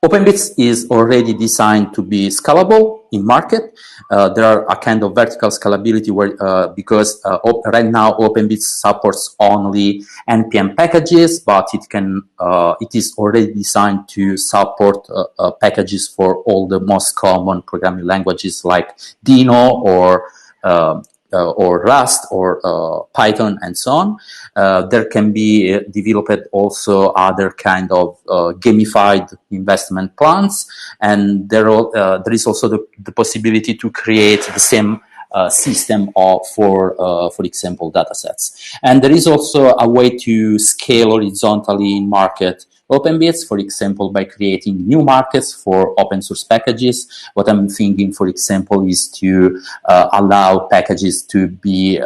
OpenBits is already designed to be scalable in market. There are a kind of vertical scalability where because right now OpenBits supports only NPM packages, but it is already designed to support packages for all the most common programming languages like Dino or Rust or Python and so on. There can be developed also other kind of gamified investment plans, and there is also the possibility to create the same system for example, datasets. And there is also a way to scale horizontally in market OpenBits, for example, by creating new markets for open source packages. What I'm thinking, for example, is to allow packages to be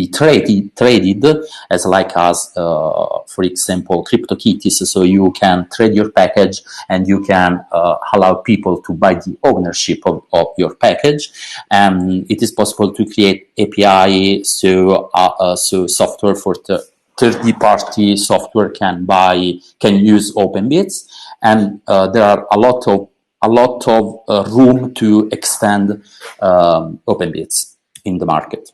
traded as for example, CryptoKitties. So you can trade your package and you can allow people to buy the ownership of your package. And it is possible to create API so software for third-party software can use OpenBits, and there are a lot of room to extend OpenBits in the market.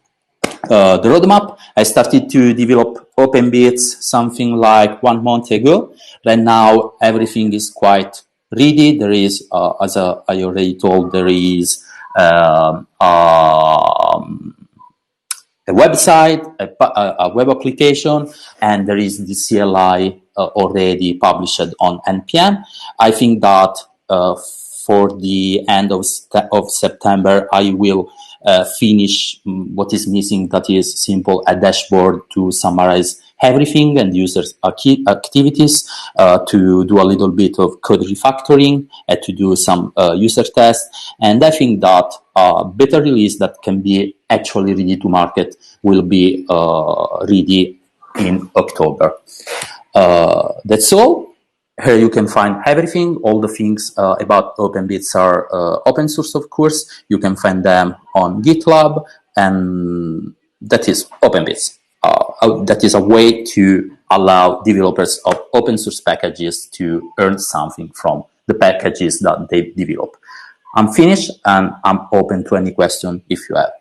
the roadmap. I started to develop OpenBits something like 1 month ago. Right now, everything is quite ready. There is, as I already told, there is a website, a web application, and there is the CLI already published on NPM. I think that for the end of September, I will finish what is missing. That is simple, a dashboard to summarize everything and users activities, to do a little bit of code refactoring, to do some user tests. And I think that beta release that can be actually ready to market will be ready in October. That's all. Here you can find everything. All the things about OpenBits are open source, of course. You can find them on GitLab, and that is OpenBits. That is a way to allow developers of open source packages to earn something from the packages that they develop. I'm finished, and I'm open to any question if you have.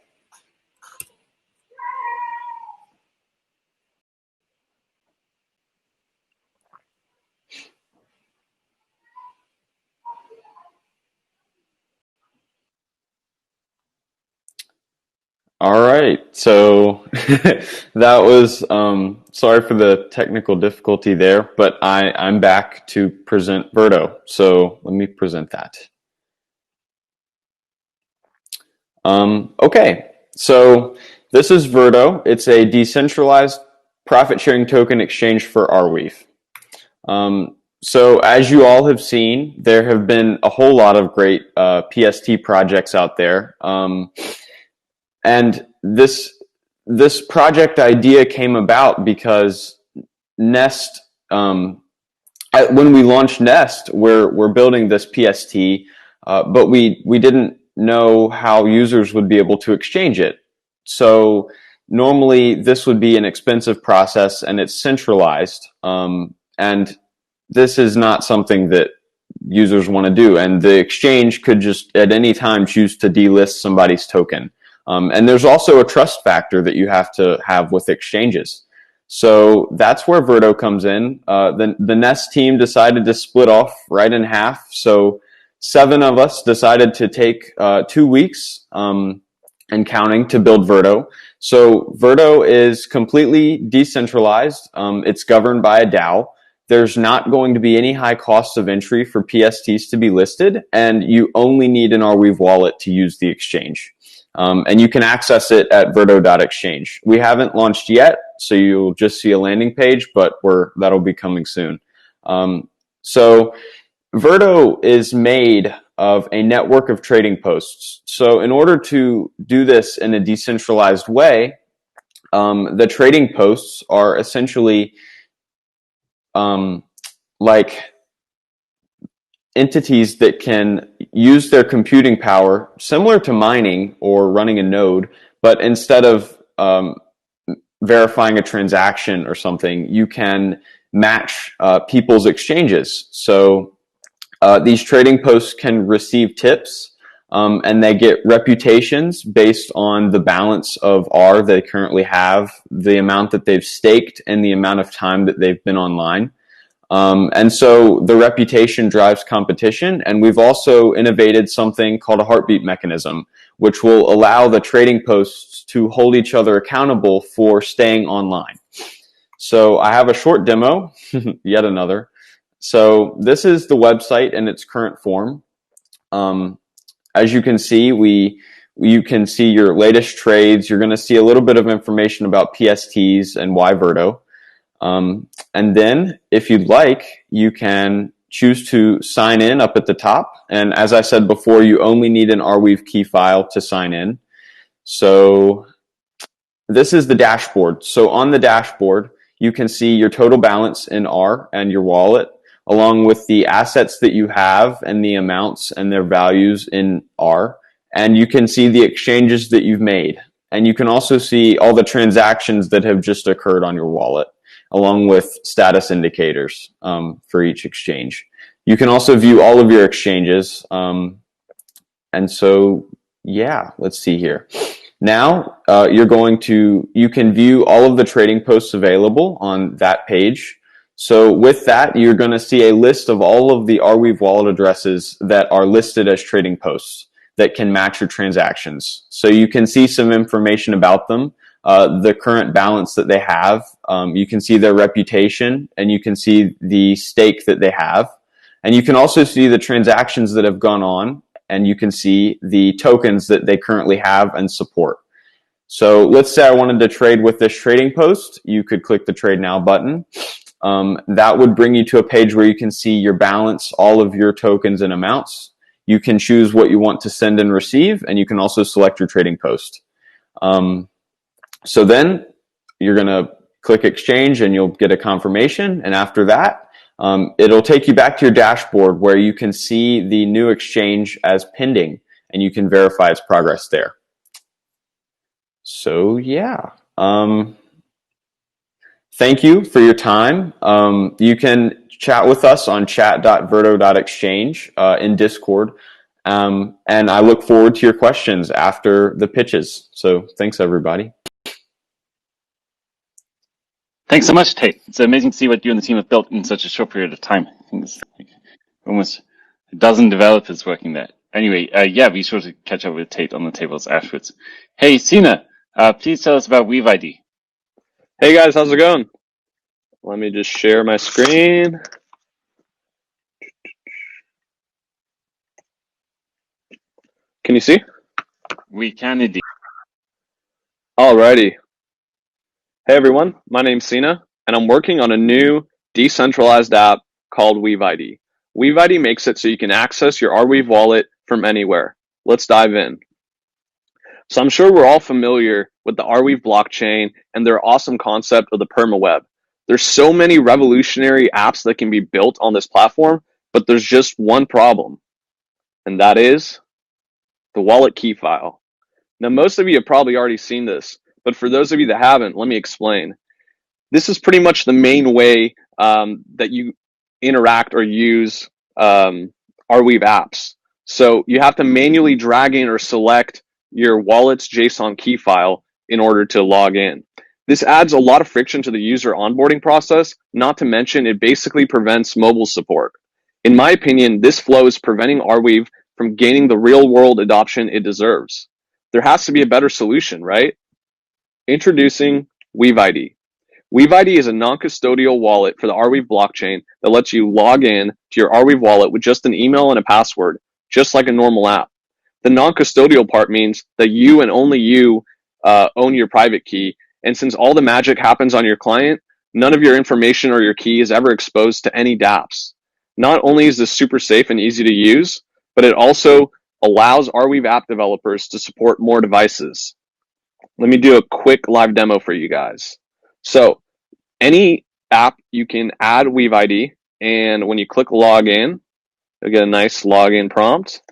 All right, so that was, sorry for the technical difficulty there, but I'm back to present Verdo. So let me present that. Okay, so this is Verdo. It's a decentralized profit-sharing token exchange for Arweave. So as you all have seen, there have been a whole lot of great PST projects out there. And this project idea came about because Nest, when we launched Nest, we're building this PST, but we didn't know how users would be able to exchange it. So normally this would be an expensive process, and it's centralized. And this is not something that users want to do. And the exchange could just at any time choose to delist somebody's token. And there's also a trust factor that you have to have with exchanges. So that's where Verdo comes in. The Nest team decided to split off right in half. So 7 of us decided to take 2 weeks and counting to build Verdo. So Verdo is completely decentralized. It's governed by a DAO. There's not going to be any high costs of entry for PSTs to be listed, and you only need an Arweave wallet to use the exchange. And you can access it at verdo.exchange. We haven't launched yet, so you'll just see a landing page, but that'll be coming soon. So Verdo is made of a network of trading posts. So in order to do this in a decentralized way, the trading posts are essentially like entities that can use their computing power similar to mining or running a node, but instead of verifying a transaction or something, you can match people's exchanges. So these trading posts can receive tips, and they get reputations based on the balance of R they currently have, the amount that they've staked, and the amount of time that they've been online. And so the reputation drives competition, and we've also innovated something called a heartbeat mechanism, which will allow the trading posts to hold each other accountable for staying online. So I have a short demo, yet another. So this is the website in its current form. As you can see, you can see your latest trades. You're going to see a little bit of information about PSTs and why Verdo. And then, if you'd like, you can choose to sign in up at the top. And as I said before, you only need an Arweave key file to sign in. So this is the dashboard. So on the dashboard, you can see your total balance in R and your wallet, along with the assets that you have and the amounts and their values in R. And you can see the exchanges that you've made. And you can also see all the transactions that have just occurred on your wallet, along with status indicators for each exchange. You can also view all of your exchanges. And so, yeah, let's see here. Now, you can view all of the trading posts available on that page. So with that, you're going to see a list of all of the Arweave wallet addresses that are listed as trading posts that can match your transactions. So you can see some information about them, the current balance that they have. You can see their reputation, and you can see the stake that they have. And you can also see the transactions that have gone on, and you can see the tokens that they currently have and support. So let's say I wanted to trade with this trading post. You could click the Trade Now button. That would bring you to a page where you can see your balance, all of your tokens and amounts. You can choose what you want to send and receive, and you can also select your trading post. So then you're going to click Exchange, and you'll get a confirmation. And after that, it'll take you back to your dashboard where you can see the new exchange as pending, and you can verify its progress there. So yeah, thank you for your time. You can chat with us on chat.verto.exchange in Discord, and I look forward to your questions after the pitches. So thanks, everybody. Thanks so much, Tate. It's amazing to see what you and the team have built in such a short period of time. I think it's like almost a dozen developers working there. Anyway, yeah, be sure to catch up with Tate on the tables afterwards. Hey, Sina, please tell us about Weave ID. Hey guys, how's it going? Let me just share my screen. Can you see? We can indeed. Alrighty. Hey everyone, my name's Sina, and I'm working on a new decentralized app called Weave ID. Weave ID makes it so you can access your Arweave wallet from anywhere. Let's dive in. So I'm sure we're all familiar with the Arweave blockchain and their awesome concept of the PermaWeb. There's so many revolutionary apps that can be built on this platform, but there's just one problem, and that is the wallet key file. Now, most of you have probably already seen this, but for those of you that haven't, let me explain. This is pretty much the main way that you interact or use Arweave apps. So you have to manually drag in or select your wallet's JSON key file in order to log in. This adds a lot of friction to the user onboarding process, not to mention it basically prevents mobile support. In my opinion, this flow is preventing Arweave from gaining the real-world adoption it deserves. There has to be a better solution, right? Introducing Weave ID. Weave ID is a non-custodial wallet for the Arweave blockchain that lets you log in to your Arweave wallet with just an email and a password, just like a normal app. The non-custodial part means that you and only you own your private key, and since all the magic happens on your client, none of your information or your key is ever exposed to any dapps. Not only is this super safe and easy to use, but it also allows Arweave app developers to support more devices. Let me do a quick live demo for you guys. So any app, you can add Weave ID, and when you click login, you'll get a nice login prompt,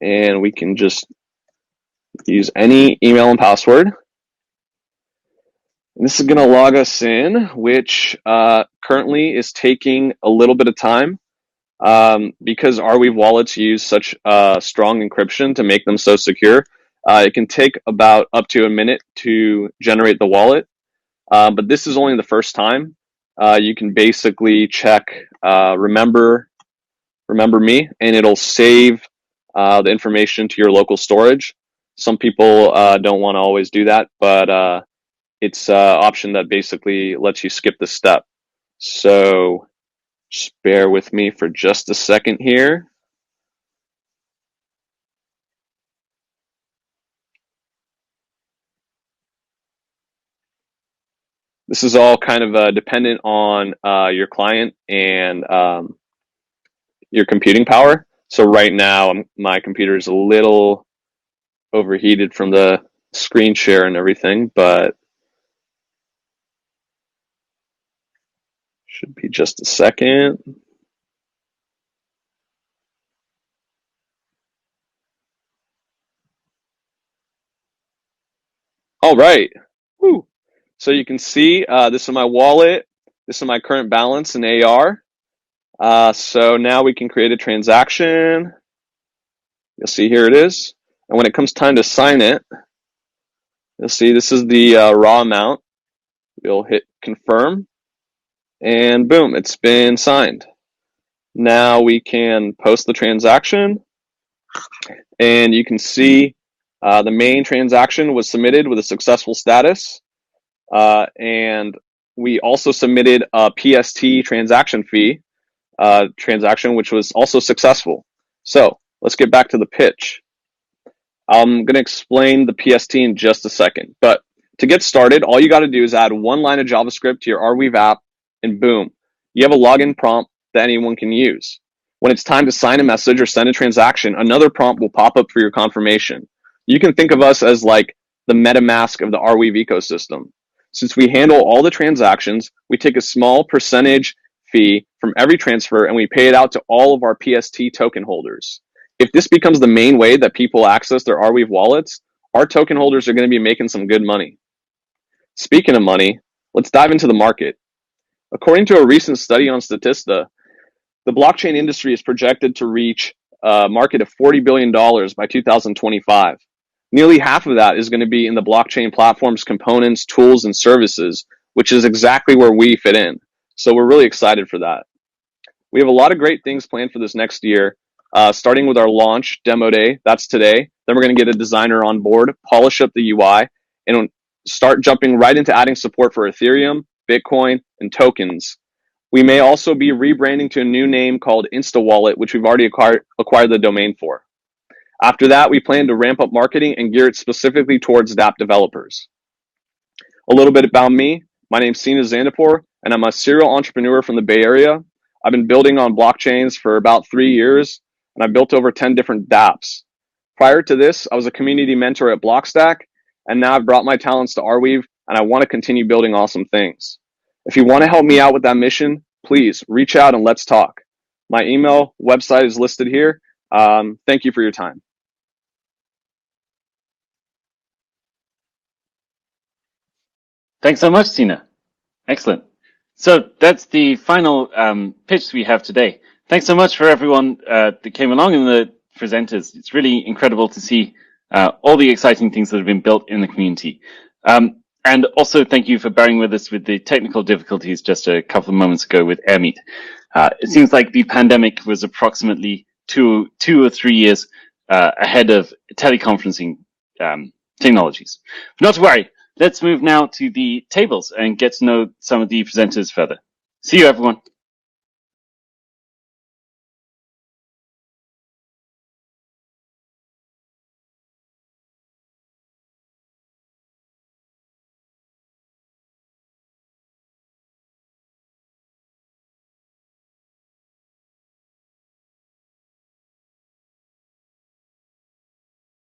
and we can just use any email and password. And this is going to log us in, which currently is taking a little bit of time because Arweave wallets use such strong encryption to make them so secure. It can take about up to a minute to generate the wallet, but this is only the first time. You can basically check remember me, and it'll save the information to your local storage. Some people don't want to always do that, but it's an option that basically lets you skip the step. So just bear with me for just a second here. This is all kind of dependent on your client and your computing power. So right now, my computer is a little overheated from the screen share and everything, but should be just a second. All right. Woo. So you can see this is my wallet. This is my current balance in AR. So now we can create a transaction. You'll see here it is. And when it comes time to sign it, You'll see this is the raw amount. We'll hit confirm, and boom, it's been signed. Now we can post the transaction, and you can see the main transaction was submitted with a successful status, and we also submitted a PST transaction fee transaction, which was also successful. So let's get back to the pitch. I'm going to explain the PST in just a second, but to get started, all you got to do is add one line of JavaScript to your Arweave app, and boom, you have a login prompt that anyone can use. When it's time to sign a message or send a transaction, another prompt will pop up for your confirmation. You can think of us as like the MetaMask of the Arweave ecosystem. Since we handle all the transactions, we take a small percentage fee from every transfer and we pay it out to all of our PST token holders. If this becomes the main way that people access their Arweave wallets, our token holders are going to be making some good money. Speaking of money, let's dive into the market. According to a recent study on Statista, the blockchain industry is projected to reach a market of $40 billion by 2025. Nearly half of that is going to be in the blockchain platform's components, tools, and services, which is exactly where we fit in. So we're really excited for that. We have a lot of great things planned for this next year, starting with our launch demo day. That's today. Then we're going to get a designer on board, polish up the UI, and start jumping right into adding support for Ethereum, Bitcoin, and tokens. We may also be rebranding to a new name called InstaWallet, which we've already acquired the domain for. After that, we plan to ramp up marketing and gear it specifically towards dApp developers. A little bit about me. My name's Sina Zandapur, and I'm a serial entrepreneur from the Bay Area. I've been building on blockchains for about 3 years, and I've built over 10 different dApps. Prior to this, I was a community mentor at Blockstack, and now I've brought my talents to Arweave, and I want to continue building awesome things. If you want to help me out with that mission, please reach out and let's talk. My email, website is listed here. Thank you for your time. Thanks so much, Sina. Excellent. So that's the final pitch we have today. Thanks so much for everyone that came along and the presenters. It's really incredible to see all the exciting things that have been built in the community. And also thank you for bearing with us with the technical difficulties just a couple of moments ago with AirMeet. It seems like the pandemic was approximately two or 3 years ahead of teleconferencing technologies. Not to worry. Let's move now to the tables and get to know some of the presenters further. See you, everyone.